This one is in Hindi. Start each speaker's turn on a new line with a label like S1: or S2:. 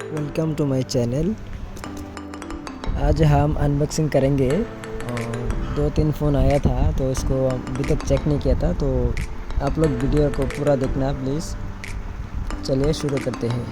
S1: Welcome to my channel. आज हम अनबॉक्सिंग करेंगे और 2-3 फ़ोन आया था तो इसको अभी तक चेक नहीं किया था, तो आप लोग वीडियो को पूरा देखना प्लीज़। चलिए शुरू करते हैं।